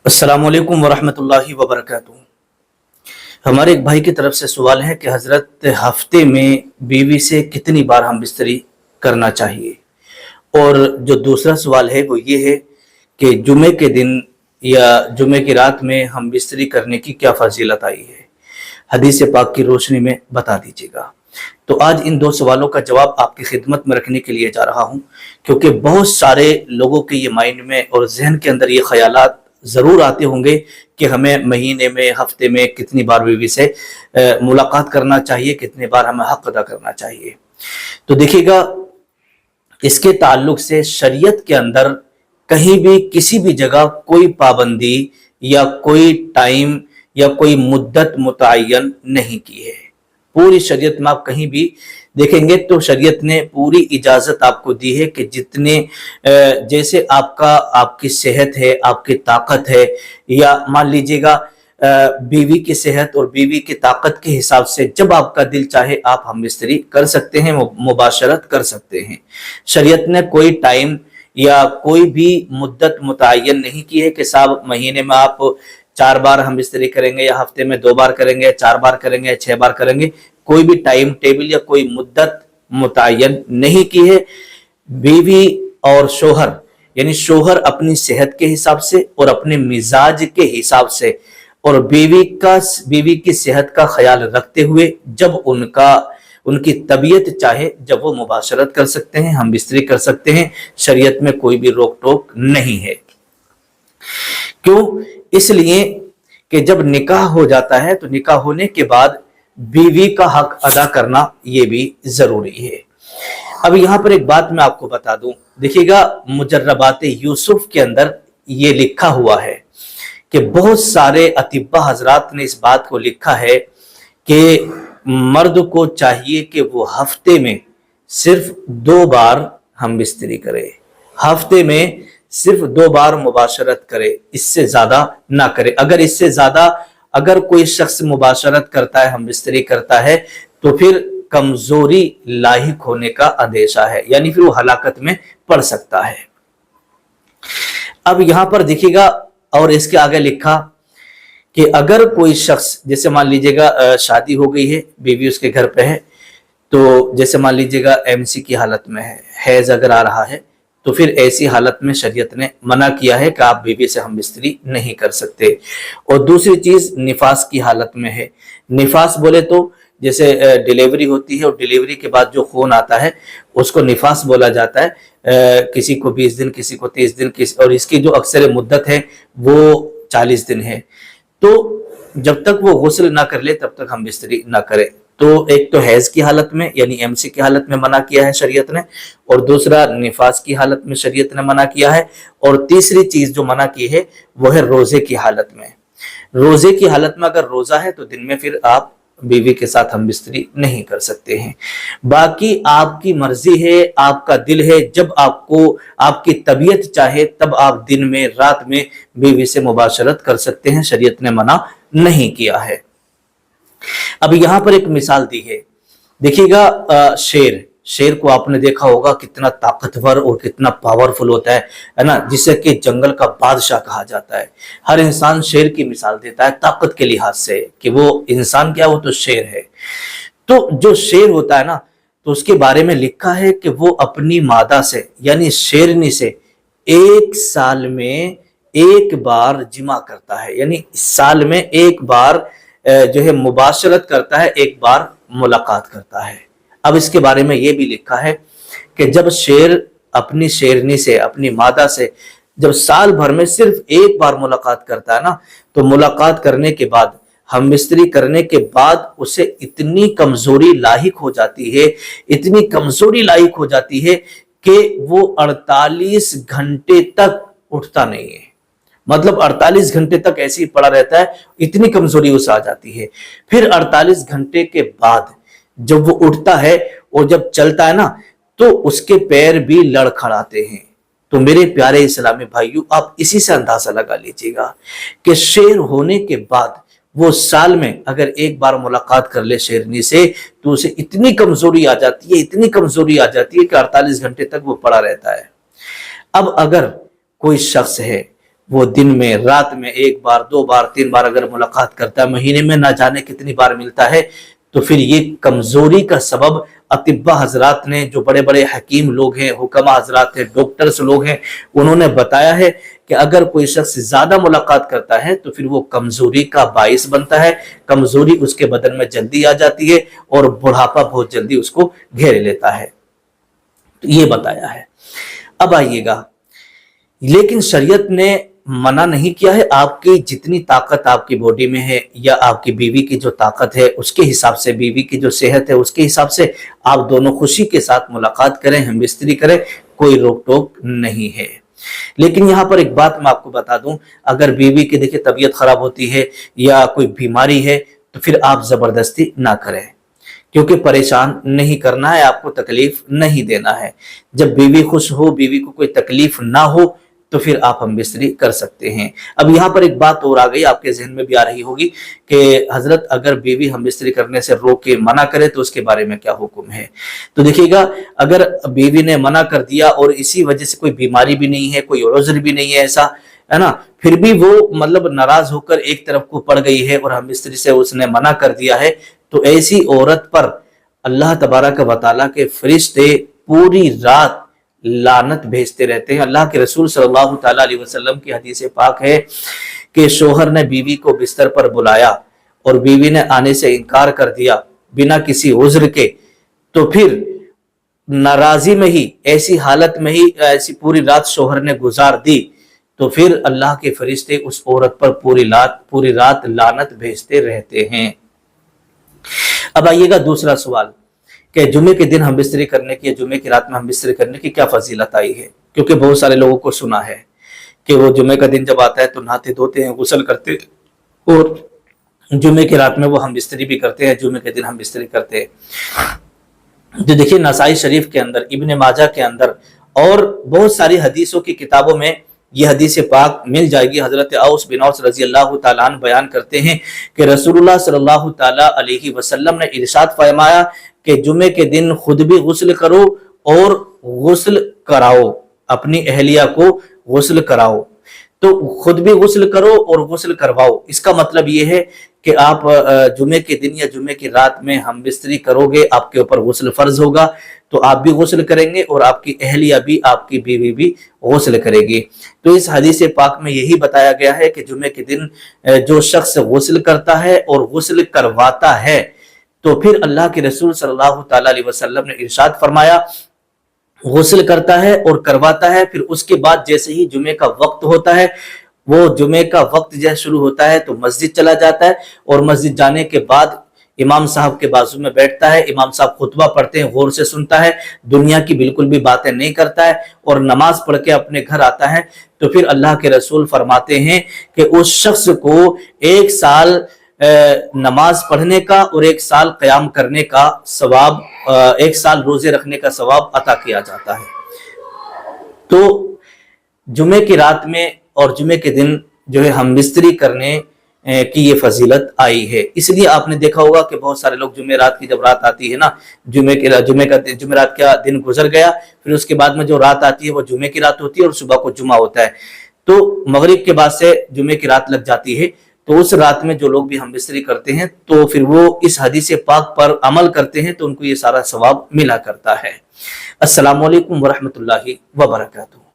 अस्सलामुअलैकुम वरहमतुल्लाहि वबरकातुहू। हमारे एक भाई की तरफ से सवाल है कि हज़रत हफ्ते में बीवी से कितनी बार हम बिस्तरी करना चाहिए। और जो दूसरा सवाल है वो ये है कि जुमे के दिन या जुमे की रात में हम बिस्तरी करने की क्या फजीलत आई है, हदीस पाक की रोशनी में बता दीजिएगा। तो आज इन दो सवालों का जवाब आपकी खिदमत में रखने के लिए जा रहा हूँ, क्योंकि बहुत सारे लोगों के ये माइंड में और जहन के अंदर ये ख्यालात ज़रूर आते होंगे कि हमें महीने में हफ्ते में कितनी बार बीवी से मुलाकात करना चाहिए, कितनी बार हमें हक अदा करना चाहिए। तो देखिएगा, इसके ताल्लुक से शरीयत के अंदर कहीं भी किसी भी जगह कोई पाबंदी या कोई टाइम या कोई मुद्दत मुतय्यन नहीं की है। पूरी शरीयत में आप कहीं भी देखेंगे तो शरीयत ने पूरी इजाज़त आपको दी है कि जितने जैसे आपकी सेहत है, आपकी ताकत है, या मान लीजिएगा बीवी की सेहत और बीवी की ताकत के हिसाब से जब आपका दिल चाहे आप हम बिस्तरी कर सकते हैं, मुबाशरत कर सकते हैं। शरीयत ने कोई टाइम या कोई भी मुद्दत मुतय्यन नहीं की है कि साहब महीने में आप 4 बार हम बिस्तरी करेंगे, या हफ्ते में 2 बार करेंगे, 4 बार करेंगे, 6 बार करेंगे। कोई भी टाइम टेबल या कोई मुद्दत मुतय्यन नहीं की है। बीवी और शोहर यानी शोहर अपनी सेहत के हिसाब से और अपने मिजाज के हिसाब से और बीवी की सेहत का ख्याल रखते हुए जब उनकी तबीयत चाहे जब वो मुबाशरत कर सकते हैं, हम बिस्तरी कर सकते हैं। शरीयत में कोई भी रोक टोक नहीं है। क्यों? इसलिए कि जब निकाह हो जाता है तो निकाह होने के बाद बीवी का हक अदा करना ये भी जरूरी है। अब यहां पर एक बात मैं आपको बता दूं, देखिएगा मुजर्रबात यूसुफ के अंदर ये लिखा हुआ है कि बहुत सारे अतिब्बा हजरात ने इस बात को लिखा है कि मर्द को चाहिए कि वो हफ्ते में सिर्फ 2 बार हम बिस्तरी करे, हफ्ते में सिर्फ 2 बार मुबाशरत करे, इससे ज्यादा ना करे। अगर कोई शख्स मुबाशरत करता है, हम बिस्तरी करता है, तो फिर कमजोरी लाहिक होने का अंदेशा है, यानी फिर वो हलाकत में पड़ सकता है। अब यहां पर देखिएगा, और इसके आगे लिखा कि अगर कोई शख्स, जैसे मान लीजिएगा शादी हो गई है, बीवी उसके घर पे है, तो जैसे मान लीजिएगा एमसी की हालत में है, हैज अगर आ रहा है, तो फिर ऐसी हालत में शरीयत ने मना किया है कि आप बीवी से हम बिस्तरी नहीं कर सकते। और दूसरी चीज निफास की हालत में है। निफास बोले तो जैसे डिलीवरी होती है और डिलीवरी के बाद जो खून आता है उसको निफास बोला जाता है। किसी को 20 दिन, किसी को 30 दिन, और इसकी जो अक्सर मुद्दत है वो 40 दिन है। तो जब तक वो गुस्ल ना कर ले तब तक हम बिस्तरी ना करें। तो एक तो हैज की हालत में यानी एमसी की हालत में मना किया है शरीयत ने, और दूसरा निफास की हालत में शरीयत ने मना किया है, और तीसरी चीज जो मना की है वो है रोजे की हालत में। रोजे की हालत में अगर रोजा है तो दिन में फिर आप बीवी के साथ हम बिस्तरी नहीं कर सकते हैं। बाकी आपकी मर्जी है, आपका दिल है, जब आपको आपकी तबीयत चाहे तब आप दिन में रात में बीवी से मुबाशरत कर सकते हैं, शरीयत ने मना नहीं किया है। अब यहां पर एक मिसाल दी है, देखिएगा शेर को आपने देखा होगा कितना ताकतवर और कितना पावरफुल होता है ना, जिसे कि जंगल का बादशाह कहा जाता है। हर इंसान शेर की मिसाल देता है ताकत के लिहाज से कि वो इंसान क्या, वो तो शेर है। तो जो शेर होता है ना, तो उसके बारे में लिखा है कि वो अपनी मादा से यानी शेरनी से 1 साल में 1 बार जिमा करता है, यानी साल में 1 बार जो है मुबाशरत करता है, 1 बार मुलाकात करता है। अब इसके बारे में यह भी लिखा है कि जब शेर अपनी शेरनी से, अपनी मादा से जब साल भर में सिर्फ 1 बार मुलाकात करता है ना, तो मुलाकात करने के बाद, हम बिस्तरी करने के बाद उसे इतनी कमजोरी लाहिक हो जाती है, इतनी कमजोरी लाहिक हो जाती है कि वो 48 घंटे तक उठता नहीं है। मतलब 48 घंटे तक ऐसे ही पड़ा रहता है, इतनी कमजोरी उसे आ जाती है। फिर 48 घंटे के बाद जब वो उठता है और जब चलता है ना, तो उसके पैर भी लड़खड़ाते हैं। तो मेरे प्यारे इस्लामी भाइयों, आप इसी से अंदाजा लगा लीजिएगा कि शेर होने के बाद वो साल में अगर 1 बार मुलाकात कर ले शेरनी से, तो उसे इतनी कमजोरी आ जाती है, इतनी कमजोरी आ जाती है कि 48 घंटे तक वो पड़ा रहता है। अब अगर कोई शख्स है وہ دن میں رات میں 1 بار 2 بار 3 بار اگر ملاقات کرتا ہے، مہینے میں نہ جانے کتنی بار ملتا ہے، تو پھر یہ کمزوری کا سبب اطباء حضرات نے، جو بڑے بڑے حکیم لوگ ہیں، حکماء حضرات ہیں، ڈاکٹرز لوگ ہیں، انہوں نے بتایا ہے کہ اگر کوئی شخص زیادہ ملاقات کرتا ہے تو پھر وہ کمزوری کا باعث بنتا ہے، کمزوری اس کے بدن میں جلدی آ جاتی ہے اور بڑھاپا بہت جلدی اس کو گھیر لیتا ہے، تو یہ بتایا ہے۔ اب آئیے گا، لیکن شریعت نے منع نہیں کیا ہے، آپ کی جتنی طاقت آپ کی باڈی میں ہے یا آپ کی بیوی کی جو طاقت ہے اس کے حساب سے، بیوی کی جو صحت ہے اس کے حساب سے آپ دونوں خوشی کے ساتھ ملاقات کریں، ہم بستری کریں، کوئی روک ٹوک نہیں ہے۔ لیکن یہاں پر ایک بات میں آپ کو بتا دوں، اگر بیوی کی دیکھیں طبیعت خراب ہوتی ہے یا کوئی بیماری ہے تو پھر آپ زبردستی نہ کریں، کیونکہ پریشان نہیں کرنا ہے، آپ کو تکلیف نہیں دینا ہے۔ جب بیوی خوش ہو، بیوی کو کوئی تکلیف نہ ہو، تو پھر آپ ہم بستری کر سکتے ہیں۔ اب یہاں پر ایک بات اور آ گئی، آپ کے ذہن میں بھی آ رہی ہوگی کہ حضرت اگر بیوی ہم بستری کرنے سے روک کے منع کرے تو اس کے بارے میں کیا حکم ہے؟ تو دیکھیے گا، اگر بیوی نے منع کر دیا اور اسی وجہ سے کوئی بیماری بھی نہیں ہے، کوئی عذر بھی نہیں ہے ایسا، ہے نا، پھر بھی وہ مطلب ناراض ہو کر ایک طرف کو پڑ گئی ہے اور ہم بستری سے اس نے منع کر دیا ہے، تو ایسی عورت پر اللہ تبارک و تعالیٰ کے فرشتے پوری رات لعنت بھیجتے رہتے ہیں۔ اللہ کے رسول صلی اللہ تعالیٰ علیہ وسلم کی حدیث پاک ہے کہ شوہر نے بیوی کو بستر پر بلایا اور بیوی نے آنے سے انکار کر دیا بنا کسی عذر کے، تو پھر ناراضی میں ہی، ایسی حالت میں ہی ایسی پوری رات شوہر نے گزار دی، تو پھر اللہ کے فرشتے اس عورت پر پوری رات لعنت بھیجتے رہتے ہیں۔ اب آئیے گا دوسرا سوال کہ جمعے کے دن ہم بستری کرنے کی، جمعے کی رات میں ہم بستری کرنے کی کیا فضیلت آئی ہے؟ کیونکہ بہت سارے لوگوں کو سنا ہے کہ وہ جمعے کا دن جب آتا ہے تو نہاتے دھوتے ہیں، غسل کرتے ہیں، اور جمعے کی رات میں وہ ہم بستری بھی کرتے ہیں، جمعے کے دن ہم بستری کرتے ہیں۔ تو دیکھیے، نسائی شریف کے اندر، ابن ماجہ کے اندر اور بہت ساری حدیثوں کی کتابوں میں یہ حدیث پاک مل جائے گی۔ حضرت اوس بن اوس رضی اللہ تعالیٰ عنہ بیان کرتے ہیں کہ رسول اللہ صلی اللہ تعالیٰ علیہ وسلم نے ارشاد فرمایا کہ جمعے کے دن خود بھی غسل کرو اور غسل کراؤ، اپنی اہلیہ کو غسل کراؤ۔ تو خود بھی غسل کرو اور غسل کرواؤ، اس کا مطلب یہ ہے کہ آپ جمعے کے دن یا جمعے کی رات میں ہم بستری کرو گے، آپ کے اوپر غسل فرض ہوگا، تو آپ بھی غسل کریں گے اور آپ کی اہلیہ بھی، آپ کی بیوی بھی غسل کرے گی۔ تو اس حدیث پاک میں یہی بتایا گیا ہے کہ جمعے کے دن جو شخص غسل کرتا ہے اور غسل کرواتا ہے، تو پھر اللہ کے رسول صلی اللہ تعالیٰ علیہ وسلم نے ارشاد فرمایا، غسل کرتا ہے اور کرواتا ہے، پھر اس کے بعد جیسے ہی جمعے کا وقت ہوتا ہے، وہ جمعے کا وقت جیسے شروع ہوتا ہے تو مسجد چلا جاتا ہے، اور مسجد جانے کے بعد امام صاحب کے بازو میں بیٹھتا ہے، امام صاحب خطبہ پڑھتے ہیں، غور سے سنتا ہے، دنیا کی بالکل بھی باتیں نہیں کرتا ہے، اور نماز پڑھ کے اپنے گھر آتا ہے۔ تو پھر اللہ کے رسول فرماتے ہیں کہ اس شخص کو 1 سال نماز پڑھنے کا اور 1 سال قیام کرنے کا ثواب، 1 سال روزے رکھنے کا ثواب عطا کیا جاتا ہے۔ تو جمعے کی رات میں اور جمعے کے دن جو ہے ہم بستری کرنے کی یہ فضیلت آئی ہے۔ اس لیے آپ نے دیکھا ہوگا کہ بہت سارے لوگ جمعہ رات کی جب رات آتی ہے نا، جمعرات کا دن گزر گیا، پھر اس کے بعد میں جو رات آتی ہے وہ جمعے کی رات ہوتی ہے اور صبح کو جمعہ ہوتا ہے، تو مغرب کے بعد سے جمعے کی رات لگ جاتی ہے۔ تو اس رات میں جو لوگ بھی ہم بستری کرتے ہیں تو پھر وہ اس حدیث پاک پر عمل کرتے ہیں تو ان کو یہ سارا ثواب ملا کرتا ہے۔ السلام علیکم ورحمۃ اللہ وبرکاتہ۔